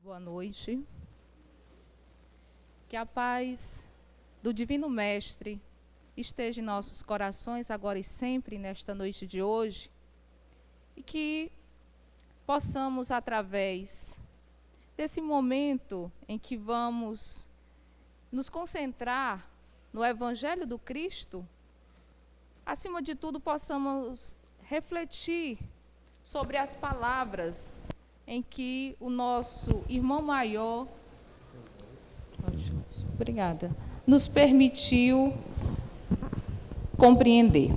Boa noite. Que a paz do Divino Mestre esteja em nossos corações agora e sempre nesta noite de hoje e que possamos, através desse momento em que vamos nos concentrar no Evangelho do Cristo, acima de tudo possamos refletir sobre as palavras em que o nosso irmão maior, obrigada, nos permitiu compreender.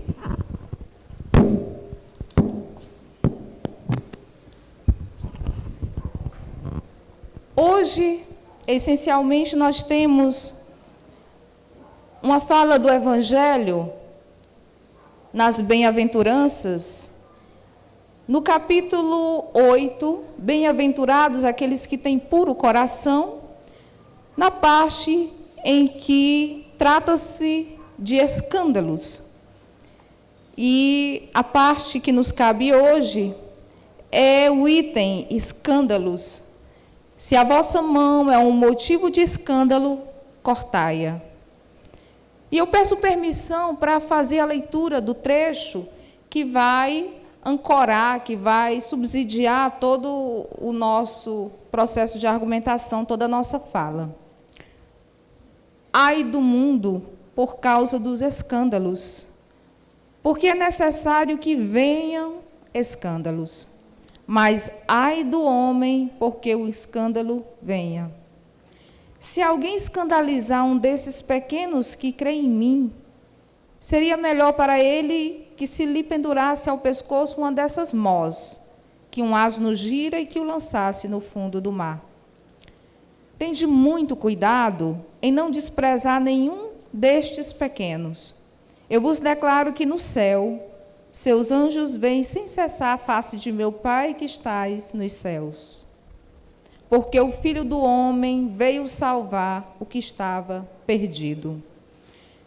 Hoje, essencialmente, nós temos uma fala do Evangelho nas bem-aventuranças, no capítulo 8, bem-aventurados aqueles que têm puro coração, na parte em que trata-se de escândalos. E a parte que nos cabe hoje é o item escândalos. Se a vossa mão é um motivo de escândalo, cortai-a. E eu peço permissão para fazer a leitura do trecho que vai ancorar, que vai subsidiar todo o nosso processo de argumentação, toda a nossa fala. Ai do mundo por causa dos escândalos, porque é necessário que venham escândalos. Mas ai do homem, porque o escândalo venha. Se alguém escandalizar um desses pequenos que crê em mim, seria melhor para ele que se lhe pendurasse ao pescoço uma dessas mós, que um asno gira e que o lançasse no fundo do mar. Tende muito cuidado em não desprezar nenhum destes pequenos. Eu vos declaro que no céu, seus anjos veem sem cessar a face de meu Pai que estais nos céus. Porque o Filho do Homem veio salvar o que estava perdido.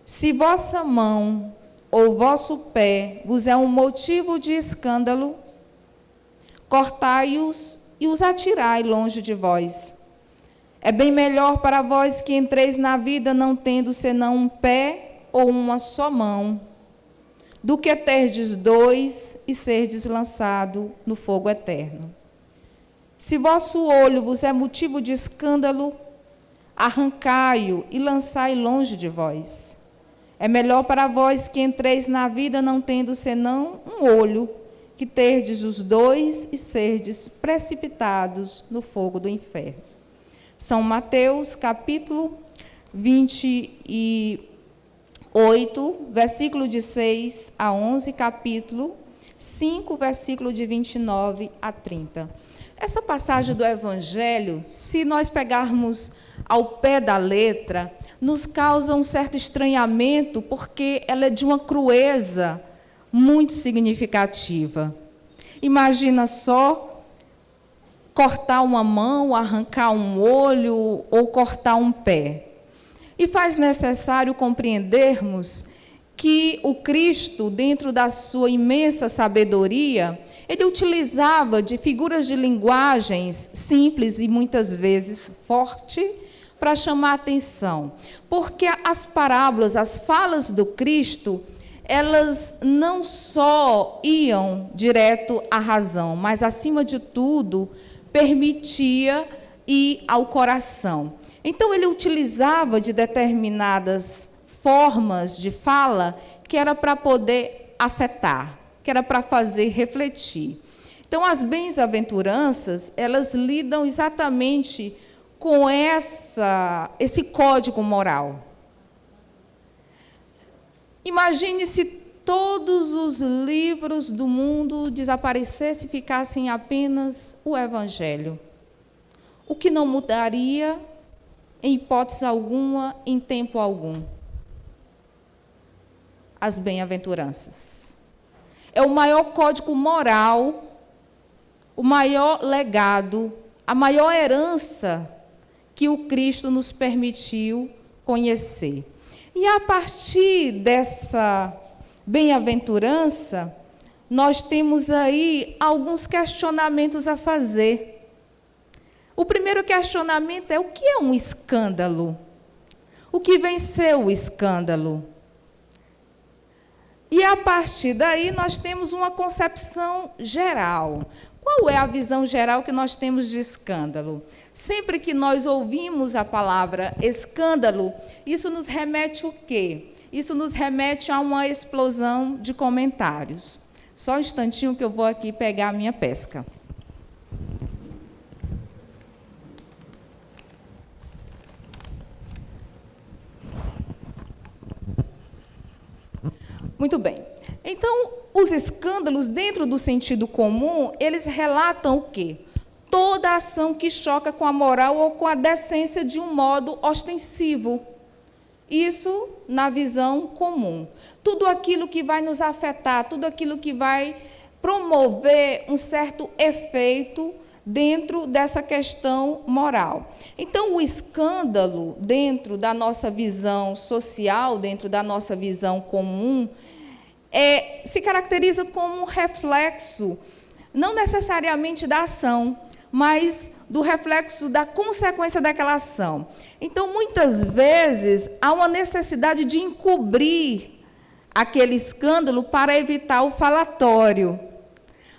Se vossa mão ou vosso pé vos é um motivo de escândalo, cortai-os e os atirai longe de vós. É bem melhor para vós que entreis na vida não tendo senão um pé ou uma só mão, do que terdes dois e serdes lançado no fogo eterno. Se vosso olho vos é motivo de escândalo, arrancai-o e lançai longe de vós. É melhor para vós que entreis na vida não tendo senão um olho, que terdes os dois e serdes precipitados no fogo do inferno. São Mateus, capítulo 28, versículo de 6 a 11, capítulo 5, versículo de 29 a 30. Essa passagem do Evangelho, se nós pegarmos ao pé da letra, nos causa um certo estranhamento, porque ela é de uma crueza muito significativa. Imagina só cortar uma mão, arrancar um olho ou cortar um pé. E faz necessário compreendermos que o Cristo, dentro da sua imensa sabedoria, ele utilizava de figuras de linguagens simples e muitas vezes forte para chamar a atenção. Porque as parábolas, as falas do Cristo, elas não só iam direto à razão, mas, acima de tudo, permitia ir ao coração. Então, ele utilizava de determinadas formas de fala que era para poder afetar, que era para fazer refletir. Então, as bem-aventuranças, elas lidam exatamente com esse código moral. Imagine se todos os livros do mundo desaparecessem e ficassem apenas o Evangelho. O que não mudaria, em hipótese alguma, em tempo algum? As bem-aventuranças. É o maior código moral, o maior legado, a maior herança que o Cristo nos permitiu conhecer. E a partir dessa bem-aventurança, nós temos aí alguns questionamentos a fazer. O primeiro questionamento é: o que é um escândalo? O que vem ser o escândalo? E, a partir daí, nós temos uma concepção geral. Qual é a visão geral que nós temos de escândalo? Sempre que nós ouvimos a palavra escândalo, isso nos remete o quê? Isso nos remete a uma explosão de comentários. Só um instantinho que eu vou aqui pegar a minha pesca. Muito bem. Então, os escândalos, dentro do sentido comum, eles relatam o quê? Toda ação que choca com a moral ou com a decência de um modo ostensivo. Isso na visão comum. Tudo aquilo que vai nos afetar, tudo aquilo que vai promover um certo efeito dentro dessa questão moral. Então, o escândalo, dentro da nossa visão social, dentro da nossa visão comum, se caracteriza como um reflexo, não necessariamente da ação, mas do reflexo da consequência daquela ação. Então, muitas vezes, há uma necessidade de encobrir aquele escândalo para evitar o falatório.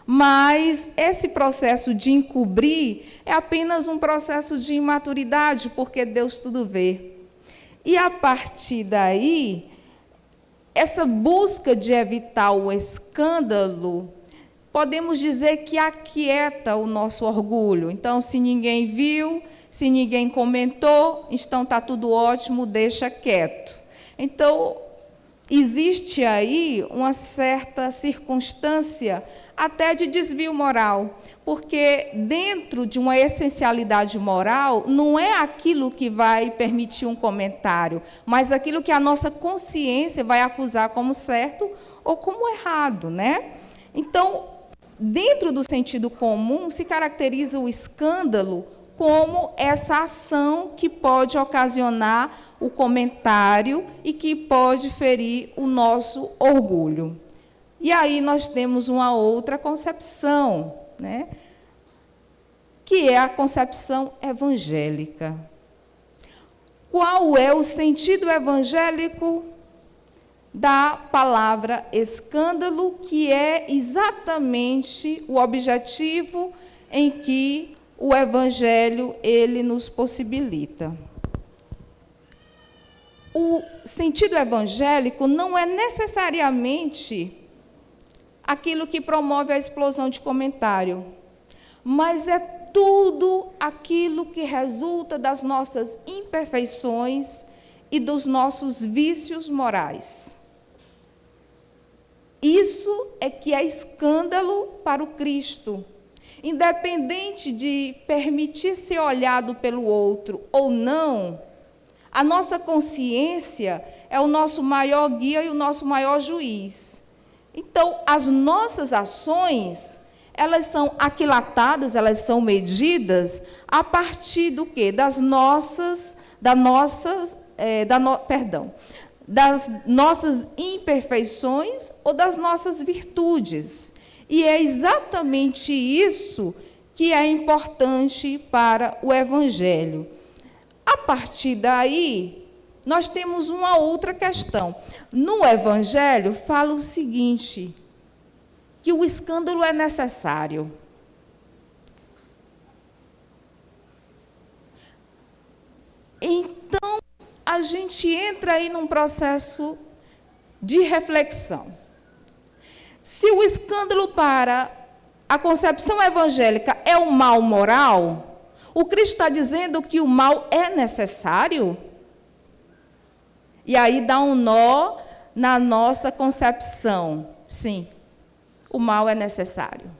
Mas esse processo de encobrir é apenas um processo de imaturidade, porque Deus tudo vê. E, a partir daí, essa busca de evitar o escândalo, podemos dizer que aquieta o nosso orgulho. Então, se ninguém viu, se ninguém comentou, então está tudo ótimo, deixa quieto. Então, existe aí uma certa circunstância até de desvio moral, porque dentro de uma essencialidade moral, não é aquilo que vai permitir um comentário, mas aquilo que a nossa consciência vai acusar como certo ou como errado, né? Então, dentro do sentido comum, se caracteriza o escândalo como essa ação que pode ocasionar o comentário e que pode ferir o nosso orgulho. E aí nós temos uma outra concepção, né? Que é a concepção evangélica. Qual é o sentido evangélico da palavra escândalo, que é exatamente o objetivo em que o Evangelho ele nos possibilita? O sentido evangélico não é necessariamente aquilo que promove a explosão de comentário, mas é tudo aquilo que resulta das nossas imperfeições e dos nossos vícios morais. Isso é que é escândalo para o Cristo. Independente de permitir ser olhado pelo outro ou não, a nossa consciência é o nosso maior guia e o nosso maior juiz. Então, as nossas ações, elas são aquilatadas, elas são medidas a partir do quê? Das nossas imperfeições ou das nossas virtudes. E é exatamente isso que é importante para o Evangelho. A partir daí, nós temos uma outra questão. No Evangelho, fala o seguinte, que o escândalo é necessário. Então, a gente entra aí num processo de reflexão. Se o escândalo para a concepção evangélica é um mal moral, o Cristo está dizendo que o mal é necessário? E aí dá um nó na nossa concepção. Sim, o mal é necessário.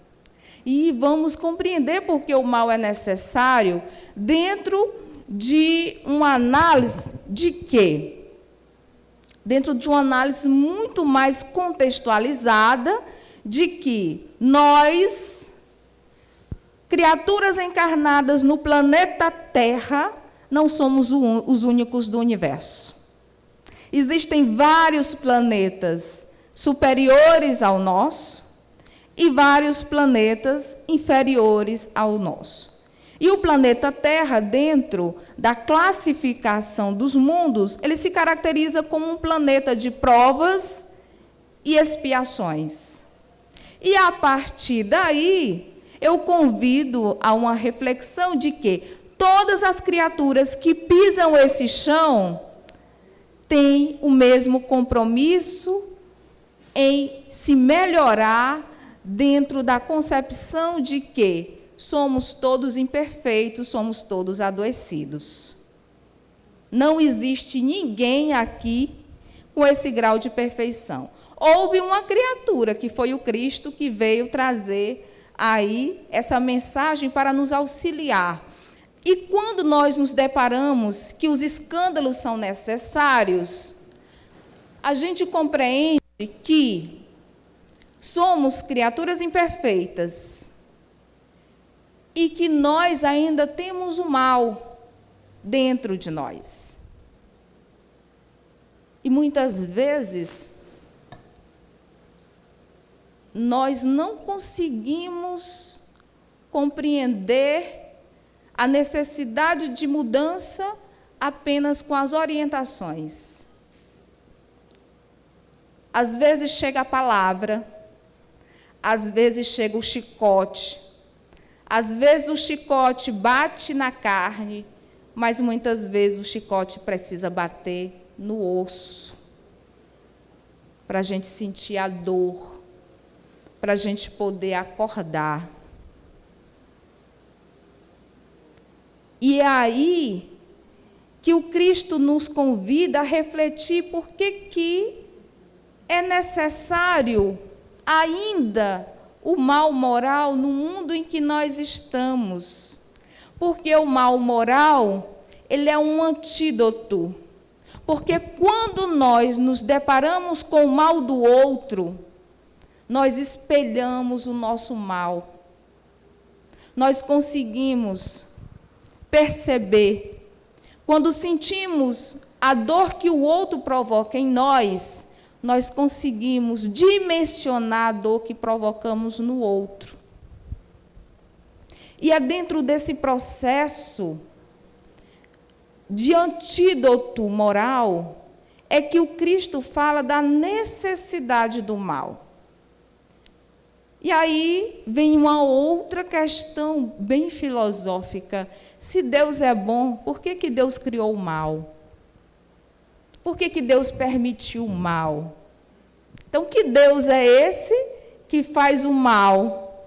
E vamos compreender por que o mal é necessário dentro de uma análise de quê? Dentro de uma análise muito mais contextualizada de que nós, criaturas encarnadas no planeta Terra, não somos os únicos do universo. Existem vários planetas superiores ao nosso e vários planetas inferiores ao nosso. E o planeta Terra, dentro da classificação dos mundos, ele se caracteriza como um planeta de provas e expiações. E a partir daí, eu convido a uma reflexão de que todas as criaturas que pisam esse chão têm o mesmo compromisso em se melhorar dentro da concepção de que somos todos imperfeitos, somos todos adoecidos. Não existe ninguém aqui com esse grau de perfeição. Houve uma criatura, que foi o Cristo, que veio trazer aí essa mensagem para nos auxiliar. E quando nós nos deparamos que os escândalos são necessários, a gente compreende que somos criaturas imperfeitas e que nós ainda temos o mal dentro de nós. E muitas vezes nós não conseguimos compreender a necessidade de mudança apenas com as orientações. Às vezes chega a palavra, às vezes chega o chicote, às vezes o chicote bate na carne, mas muitas vezes o chicote precisa bater no osso, para a gente sentir a dor, para a gente poder acordar. E é aí que o Cristo nos convida a refletir por que é necessário ainda o mal moral no mundo em que nós estamos. Porque o mal moral, ele é um antídoto. Porque quando nós nos deparamos com o mal do outro, nós espelhamos o nosso mal. Nós conseguimos perceber, quando sentimos a dor que o outro provoca em nós, nós conseguimos dimensionar a dor que provocamos no outro. E é dentro desse processo de antídoto moral é que o Cristo fala da necessidade do mal. E aí vem uma outra questão bem filosófica. Se Deus é bom, por que Deus criou o mal? Por que Deus permitiu o mal? Então, que Deus é esse que faz o mal?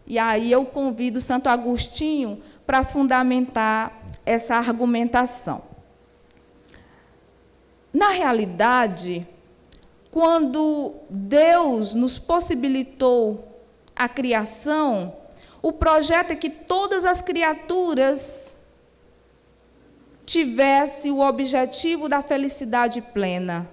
E aí eu convido Santo Agostinho para fundamentar essa argumentação. Na realidade, quando Deus nos possibilitou a criação, o projeto é que todas as criaturas tivessem o objetivo da felicidade plena.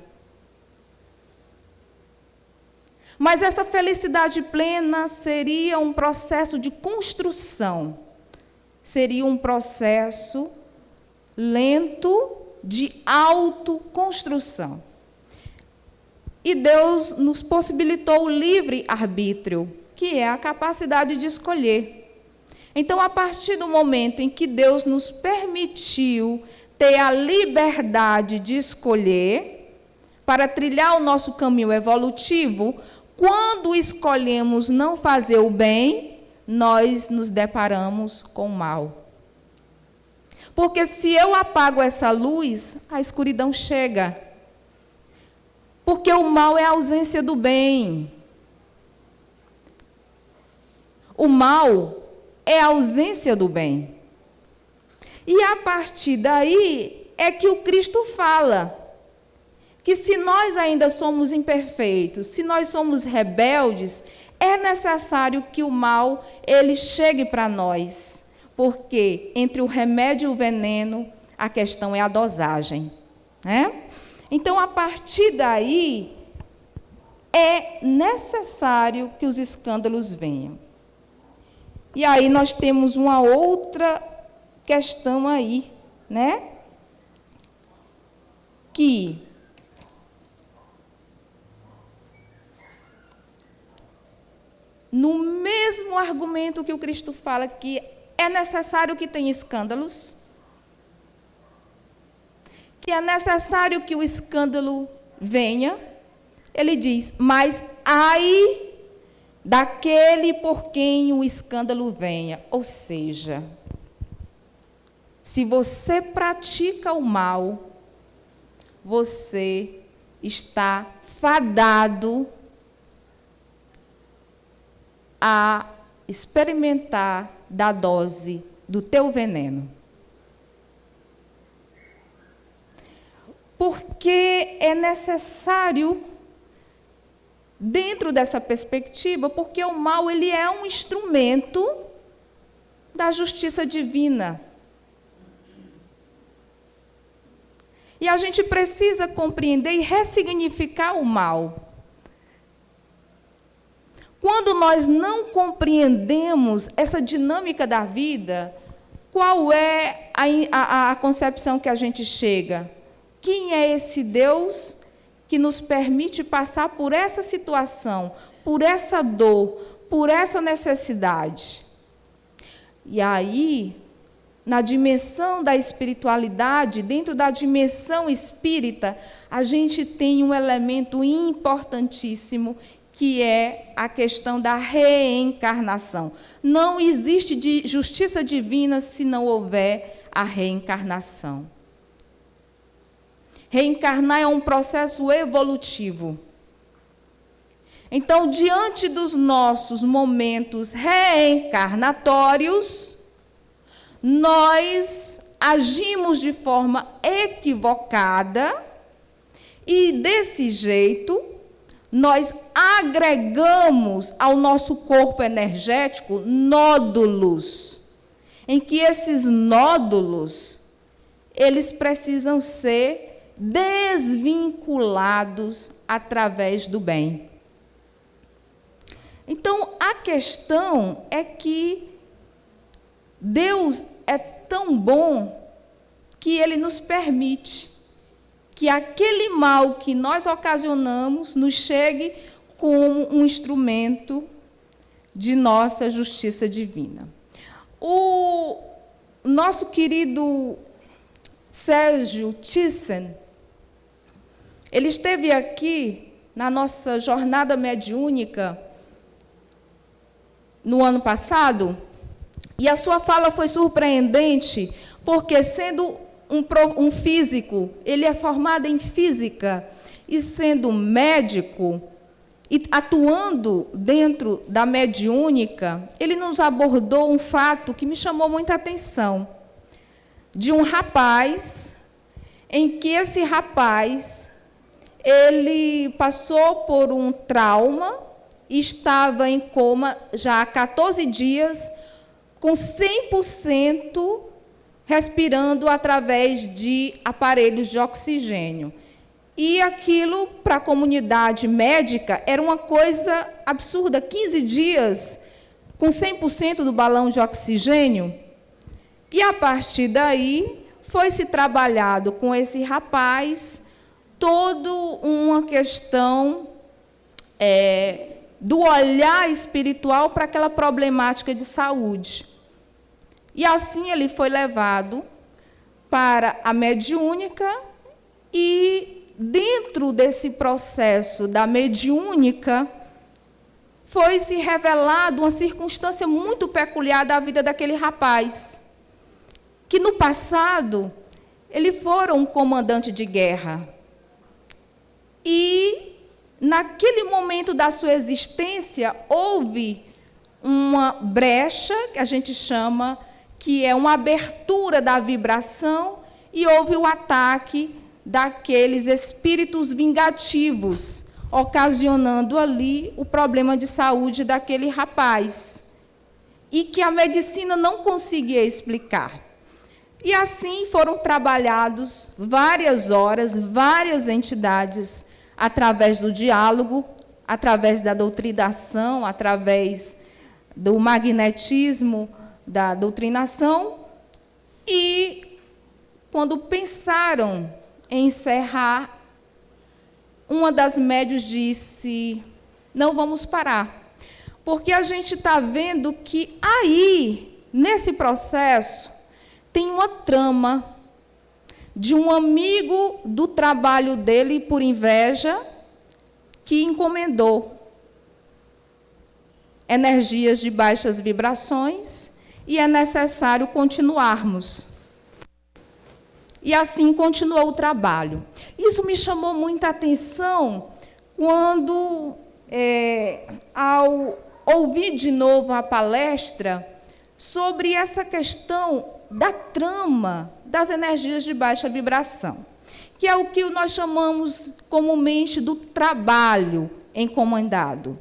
Mas essa felicidade plena seria um processo de construção, seria um processo lento de autoconstrução. E Deus nos possibilitou o livre-arbítrio, que é a capacidade de escolher. Então, a partir do momento em que Deus nos permitiu ter a liberdade de escolher, para trilhar o nosso caminho evolutivo, quando escolhemos não fazer o bem, nós nos deparamos com o mal. Porque se eu apago essa luz, a escuridão chega. Porque o mal é a ausência do bem. O mal é a ausência do bem. E a partir daí é que o Cristo fala que se nós ainda somos imperfeitos, se nós somos rebeldes, é necessário que o mal ele chegue para nós. Porque entre o remédio e o veneno, a questão é a dosagem, né? Então, a partir daí, é necessário que os escândalos venham. E aí nós temos uma outra questão aí, né? Que no mesmo argumento que o Cristo fala que é necessário que tenha escândalos, que é necessário que o escândalo venha. Ele diz, mas ai daquele por quem o escândalo venha. Ou seja, se você pratica o mal, você está fadado a experimentar da dose do teu veneno. Porque é necessário, dentro dessa perspectiva, porque o mal ele é um instrumento da justiça divina. E a gente precisa compreender e ressignificar o mal. Quando nós não compreendemos essa dinâmica da vida, qual é a concepção que a gente chega? Quem é esse Deus que nos permite passar por essa situação, por essa dor, por essa necessidade? E aí, na dimensão da espiritualidade, dentro da dimensão espírita, a gente tem um elemento importantíssimo, que é a questão da reencarnação. Não existe justiça divina se não houver a reencarnação. Reencarnar é um processo evolutivo. Então, diante dos nossos momentos reencarnatórios, nós agimos de forma equivocada e, desse jeito, nós agregamos ao nosso corpo energético nódulos, em que esses nódulos, eles precisam ser desvinculados através do bem. Então, a questão é que Deus é tão bom que Ele nos permite que aquele mal que nós ocasionamos nos chegue como um instrumento de nossa justiça divina. O nosso querido Sérgio Thyssen, ele esteve aqui na nossa jornada mediúnica no ano passado, e a sua fala foi surpreendente, porque sendo um físico, ele é formado em física, e sendo médico, e atuando dentro da mediúnica, ele nos abordou um fato que me chamou muita atenção, de um rapaz, em que esse rapaz, ele passou por um trauma, estava em coma já há 14 dias, com 100% respirando através de aparelhos de oxigênio. E aquilo, para a comunidade médica, era uma coisa absurda. 15 dias com 100% do balão de oxigênio. E, a partir daí, foi-se trabalhado com esse rapaz toda uma questão do olhar espiritual para aquela problemática de saúde. E assim ele foi levado para a mediúnica e, dentro desse processo da mediúnica, foi-se revelado uma circunstância muito peculiar da vida daquele rapaz, que no passado ele fora um comandante de guerra. E, naquele momento da sua existência, houve uma brecha, que a gente chama, que é uma abertura da vibração, e houve o ataque daqueles espíritos vingativos, ocasionando ali o problema de saúde daquele rapaz, e que a medicina não conseguia explicar. E assim foram trabalhados várias horas, várias entidades, através do diálogo, através da doutrinação, através do magnetismo, da doutrinação, e quando pensaram em encerrar, uma das médiuns disse, não vamos parar, porque a gente está vendo que aí, nesse processo, tem uma trama de um amigo do trabalho dele, por inveja, que encomendou energias de baixas vibrações e é necessário continuarmos. E assim continuou o trabalho. Isso me chamou muita atenção quando, ao ouvir de novo a palestra sobre essa questão da trama das energias de baixa vibração, que é o que nós chamamos comumente do trabalho encomendado.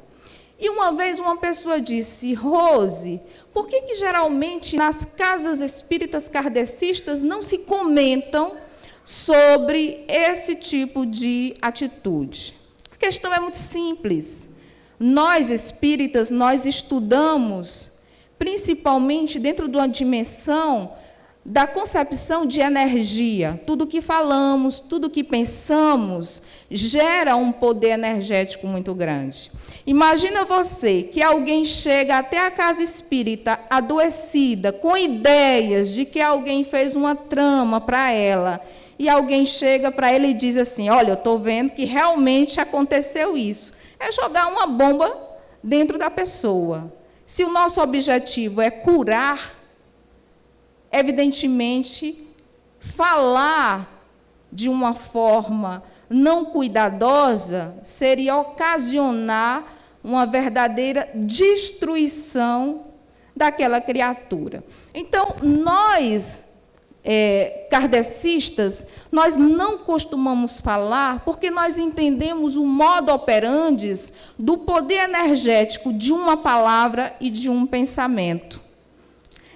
E uma vez uma pessoa disse: Rose, por que geralmente nas casas espíritas kardecistas não se comentam sobre esse tipo de atitude? A questão é muito simples. Nós espíritas, nós estudamos, principalmente dentro de uma dimensão da concepção de energia. Tudo que falamos, tudo que pensamos, gera um poder energético muito grande. Imagina você que alguém chega até a casa espírita adoecida, com ideias de que alguém fez uma trama para ela, e alguém chega para ele e diz assim: olha, eu estou vendo que realmente aconteceu isso. É jogar uma bomba dentro da pessoa. Se o nosso objetivo é curar, evidentemente, falar de uma forma não cuidadosa seria ocasionar uma verdadeira destruição daquela criatura. Então, nós, kardecistas, nós não costumamos falar porque nós entendemos o modo operandi do poder energético de uma palavra e de um pensamento.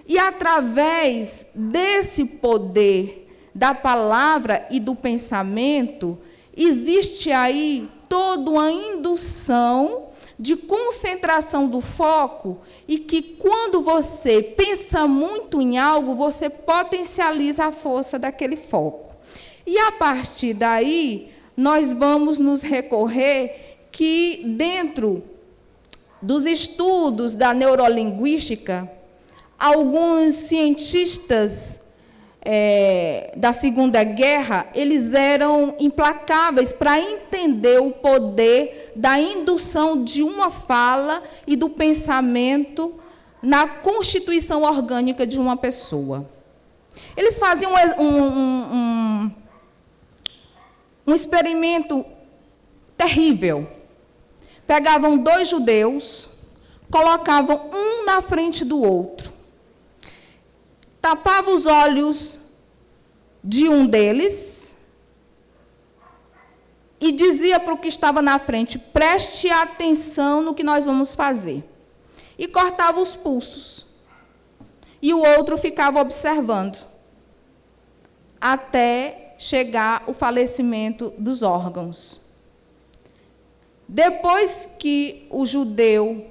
E, através desse poder da palavra e do pensamento, existe aí toda uma indução de concentração do foco e que, quando você pensa muito em algo, você potencializa a força daquele foco. E, a partir daí, nós vamos nos recorrer que, dentro dos estudos da neurolinguística, alguns cientistas da Segunda Guerra, eles eram implacáveis para entender o poder da indução de uma fala e do pensamento na constituição orgânica de uma pessoa. Eles faziam um experimento terrível. Pegavam 2 judeus, colocavam um na frente do outro, tapava os olhos de um deles e dizia para o que estava na frente: preste atenção no que nós vamos fazer. E cortava os pulsos. E o outro ficava observando, até chegar o falecimento dos órgãos. Depois que o judeu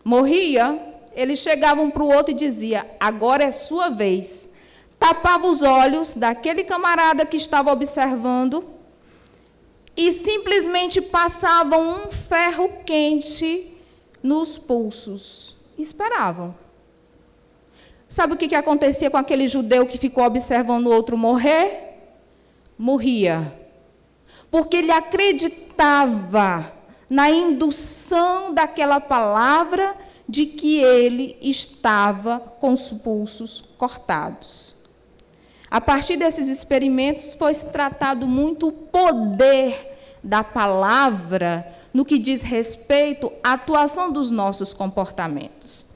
morria, eles chegavam para o outro e diziam: agora é sua vez. Tapava os olhos daquele camarada que estava observando e simplesmente passavam um ferro quente nos pulsos. E esperavam. Sabe o que acontecia com aquele judeu que ficou observando o outro morrer? Morria. Porque ele acreditava na indução daquela palavra de que ele estava com os pulsos cortados. A partir desses experimentos, foi tratado muito o poder da palavra no que diz respeito à atuação dos nossos comportamentos.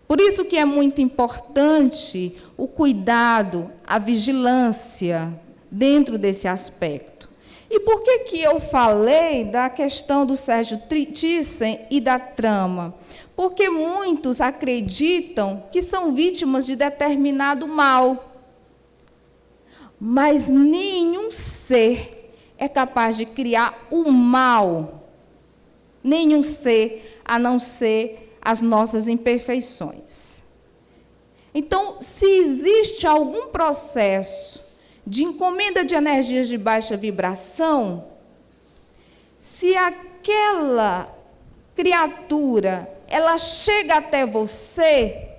Por isso que é muito importante o cuidado, a vigilância dentro desse aspecto. E por que eu falei da questão do Sérgio Thyssen e da trama? Porque muitos acreditam que são vítimas de determinado mal. Mas nenhum ser é capaz de criar o mal. Nenhum ser, a não ser as nossas imperfeições. Então, se existe algum processo de encomenda de energias de baixa vibração, se aquela criatura ela chega até você,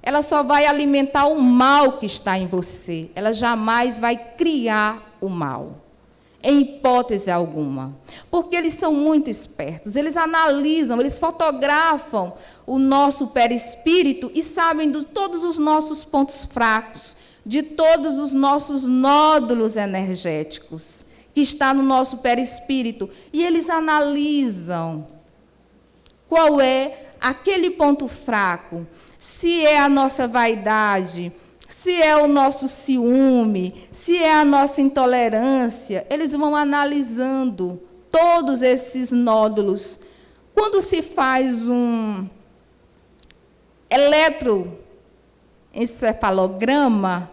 ela só vai alimentar o mal que está em você. Ela jamais vai criar o mal, em hipótese alguma. Porque eles são muito espertos, eles analisam, eles fotografam o nosso perispírito e sabem de todos os nossos pontos fracos, de todos os nossos nódulos energéticos que está no nosso perispírito. E eles analisam qual é aquele ponto fraco, se é a nossa vaidade, se é o nosso ciúme, se é a nossa intolerância. Eles vão analisando todos esses nódulos. Quando se faz um eletroencefalograma,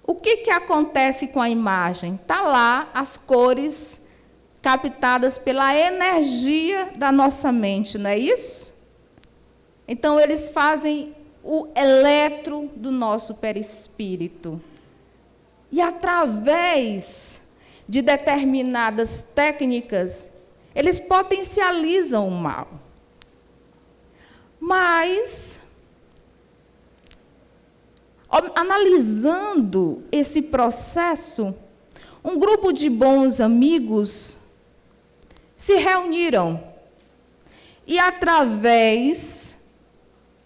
o que acontece com a imagem? Está lá as cores captadas pela energia da nossa mente, não é isso? Então, eles fazem o eletro do nosso perispírito. E, através de determinadas técnicas, eles potencializam o mal. Mas, analisando esse processo, um grupo de bons amigos se reuniram e, através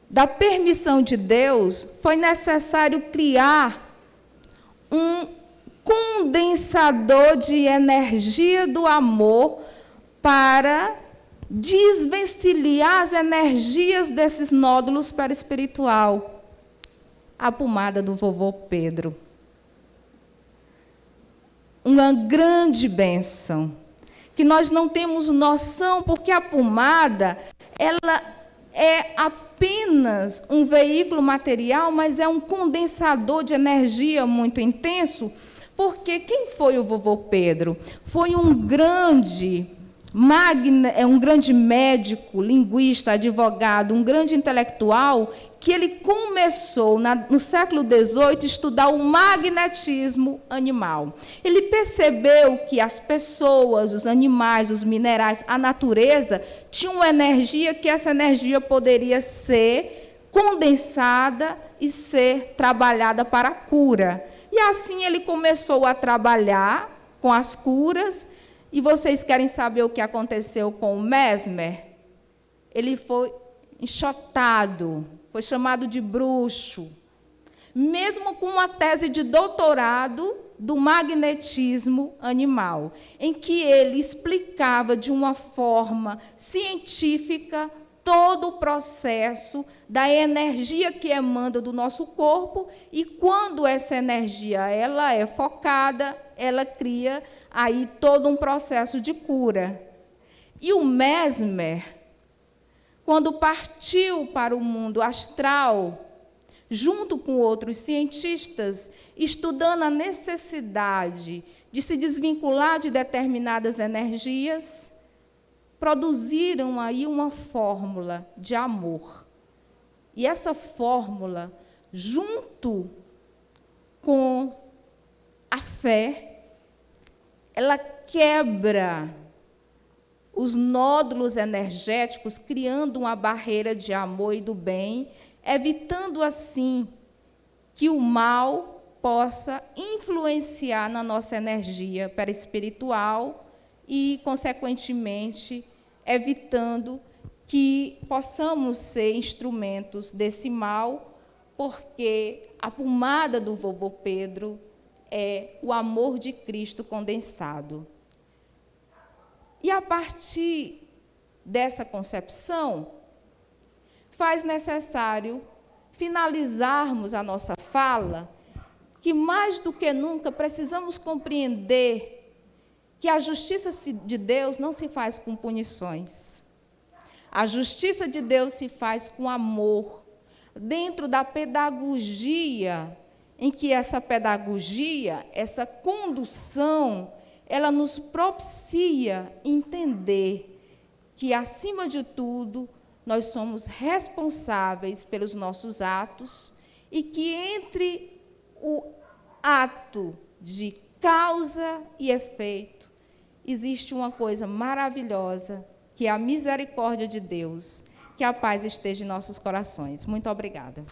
da permissão de Deus, foi necessário criar um condensador de energia do amor para desvencilhar as energias desses nódulos perispiritual. A pomada do vovô Pedro. Uma grande bênção, que nós não temos noção, porque a pomada, ela é apenas um veículo material, mas é um condensador de energia muito intenso, porque quem foi o vovô Pedro? Foi um grande médico, linguista, advogado, um grande intelectual, que ele começou, no século XVIII, a estudar o magnetismo animal. Ele percebeu que as pessoas, os animais, os minerais, a natureza, tinham uma energia, que essa energia poderia ser condensada e ser trabalhada para a cura. E assim ele começou a trabalhar com as curas. E vocês querem saber o que aconteceu com o Mesmer? Ele foi enxotado, foi chamado de bruxo, mesmo com uma tese de doutorado do magnetismo animal, em que ele explicava de uma forma científica todo o processo da energia que emana do nosso corpo, e quando essa energia ela é focada, ela cria aí todo um processo de cura. E o Mesmer, quando partiu para o mundo astral, junto com outros cientistas, estudando a necessidade de se desvincular de determinadas energias, produziram aí uma fórmula de amor. E essa fórmula, junto com a fé, ela quebra os nódulos energéticos, criando uma barreira de amor e do bem, evitando assim que o mal possa influenciar na nossa energia perispiritual e, consequentemente, evitando que possamos ser instrumentos desse mal, porque a pomada do vovô Pedro é o amor de Cristo condensado. E, a partir dessa concepção, faz necessário finalizarmos a nossa fala, que, mais do que nunca, precisamos compreender que a justiça de Deus não se faz com punições. A justiça de Deus se faz com amor, dentro da pedagogia, em que essa pedagogia, essa condução, ela nos propicia entender que, acima de tudo, nós somos responsáveis pelos nossos atos e que, entre o ato de causa e efeito, existe uma coisa maravilhosa, que é a misericórdia de Deus, Que a paz esteja em nossos corações. Muito obrigada.